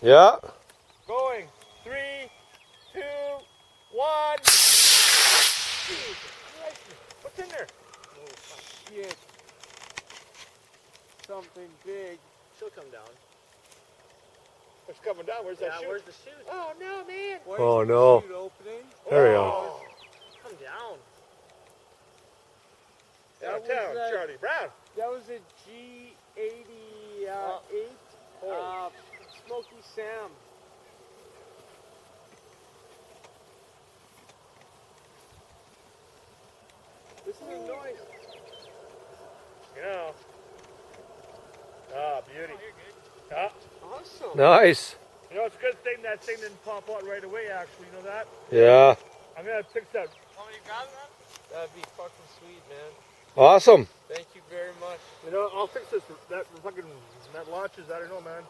Yeah. Going. 3, 2, 1. Jesus Christ. What's in there? Oh, shit. Something big. She'll come down. It's coming down. Where's that Yeah, chute? where's the chute? Oh no, man. Where's Oh, the no. chute opening? There we go. Oh. Come down. Downtown, Charlie Brown. That was a G88 Smoky Sam. Listen to the noise. You know. Ah, beauty. Ah. Awesome. Nice. You know, it's a good thing that thing didn't pop out right away, actually. You know that? Yeah. I'm going to fix that. How many got that? That'd be fucking sweet, man. Awesome. Thank you very much. You know, I'll fix this. That fucking, that launches, I don't know, man.